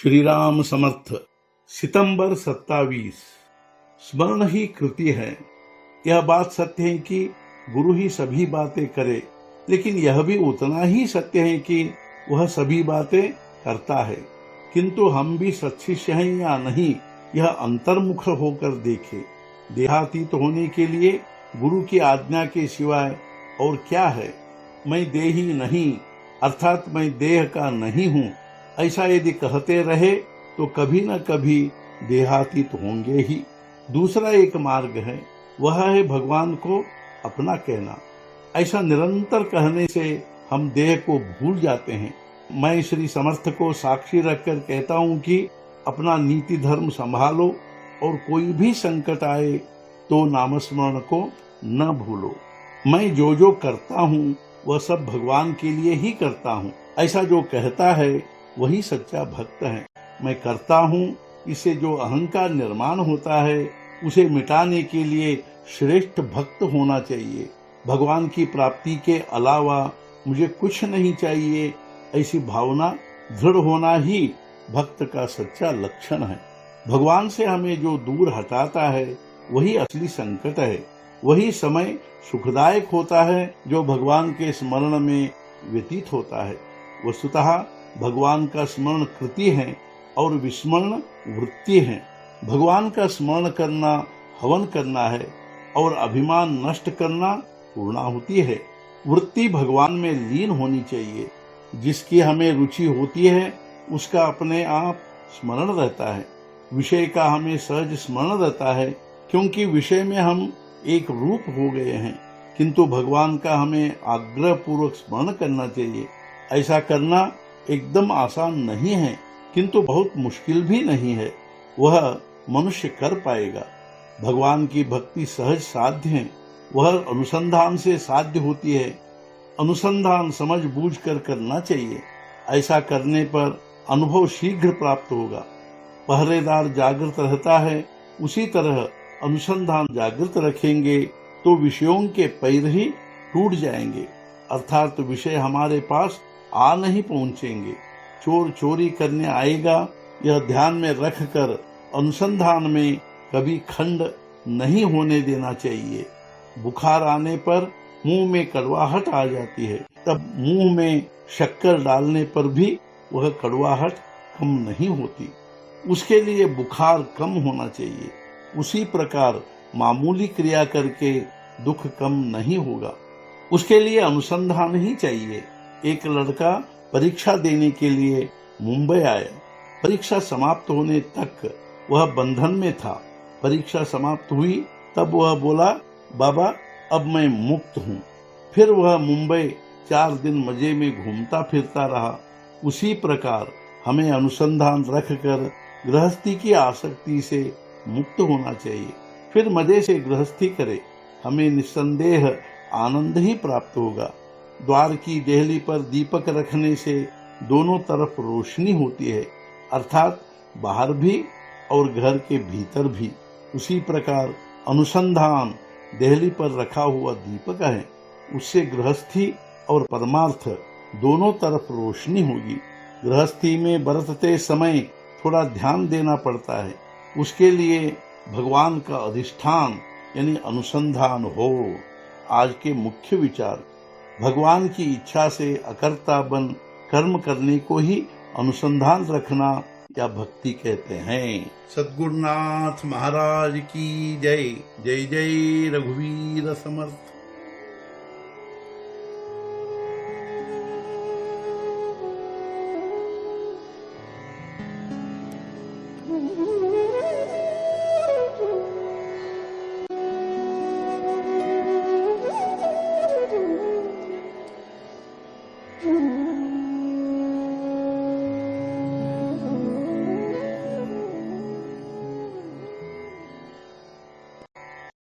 श्री राम समर्थ। सितंबर 27। स्मरण ही कृति है। यह बात सत्य है कि गुरु ही सभी बातें करे, लेकिन यह भी उतना ही सत्य है कि वह सभी बातें करता है। किंतु हम भी सत्शिष्य हैं या नहीं, यह अंतर्मुख होकर देखे। देहातीत होने के लिए गुरु की आज्ञा के सिवाय और क्या है। मैं देही नहीं, अर्थात मैं देह का नहीं हूँ, ऐसा यदि कहते रहे तो कभी न कभी देहातीत होंगे ही। दूसरा एक मार्ग है, वह है भगवान को अपना कहना। ऐसा निरंतर कहने से हम देह को भूल जाते हैं। मैं श्री समर्थ को साक्षी रखकर कहता हूँ कि अपना नीति धर्म संभालो और कोई भी संकट आए तो नामस्मरण को न भूलो। मैं जो करता हूँ वह सब भगवान के लिए ही करता हूँ, ऐसा जो कहता है वही सच्चा भक्त है। मैं करता हूँ, इससे जो अहंकार निर्माण होता है उसे मिटाने के लिए श्रेष्ठ भक्त होना चाहिए। भगवान की प्राप्ति के अलावा मुझे कुछ नहीं चाहिए, ऐसी भावना दृढ़ होना ही भक्त का सच्चा लक्षण है। भगवान से हमें जो दूर हटाता है वही असली संकट है। वही समय सुखदायक होता है जो भगवान के स्मरण में व्यतीत होता है। वस्तुतः भगवान का स्मरण कृति है और विस्मरण वृत्ति है। भगवान का स्मरण करना हवन करना है और अभिमान नष्ट करना पूर्णाहुति है। वृत्ति भगवान में लीन होनी चाहिए। जिसकी हमें रुचि होती है उसका अपने आप स्मरण रहता है। विषय का हमें सहज स्मरण रहता है, क्योंकि विषय में हम एक रूप हो गए हैं। किंतु भगवान का हमें आग्रह पूर्वक स्मरण करना चाहिए। ऐसा करना एकदम आसान नहीं है, किंतु बहुत मुश्किल भी नहीं है। वह मनुष्य कर पाएगा। भगवान की भक्ति सहज साध्य है। वह अनुसंधान से साध्य होती है। अनुसंधान समझ बूझ कर करना चाहिए। ऐसा करने पर अनुभव शीघ्र प्राप्त होगा। पहरेदार जागृत रहता है, उसी तरह अनुसंधान जागृत रखेंगे तो विषयों के पैर ही टूट जाएंगे, अर्थात विषय हमारे पास आ नहीं पहुंचेंगे। चोर चोरी करने आएगा, यह ध्यान में रखकर अनुसंधान में कभी खंड नहीं होने देना चाहिए। बुखार आने पर मुंह में कड़वाहट आ जाती है, तब मुंह में शक्कर डालने पर भी वह कड़वाहट कम नहीं होती। उसके लिए बुखार कम होना चाहिए। उसी प्रकार मामूली क्रिया करके दुख कम नहीं होगा। उसके लिए अनुसंधान ही चाहिए। एक लड़का परीक्षा देने के लिए मुंबई आया। परीक्षा समाप्त होने तक वह बंधन में था। परीक्षा समाप्त हुई तब वह बोला, बाबा अब मैं मुक्त हूँ। फिर वह मुंबई 4 दिन मजे में घूमता फिरता रहा। उसी प्रकार हमें अनुसंधान रखकर गृहस्थी की आसक्ति से मुक्त होना चाहिए। फिर मजे से गृहस्थी करे, हमें निस्संदेह आनंद ही प्राप्त होगा। द्वार की देहली पर दीपक रखने से दोनों तरफ रोशनी होती है, अर्थात बाहर भी और घर के भीतर भी। उसी प्रकार अनुसंधान देहली पर रखा हुआ दीपक है। उससे गृहस्थी और परमार्थ दोनों तरफ रोशनी होगी। गृहस्थी में बरतते समय थोड़ा ध्यान देना पड़ता है। उसके लिए भगवान का अधिष्ठान यानी अनुसंधान हो। आज के मुख्य विचार, भगवान की इच्छा से अकर्ता बन कर्म करने को ही अनुसंधान रखना या भक्ति कहते हैं। सद्गुरुनाथ महाराज की जय। जय जय रघुवीर समर्थ।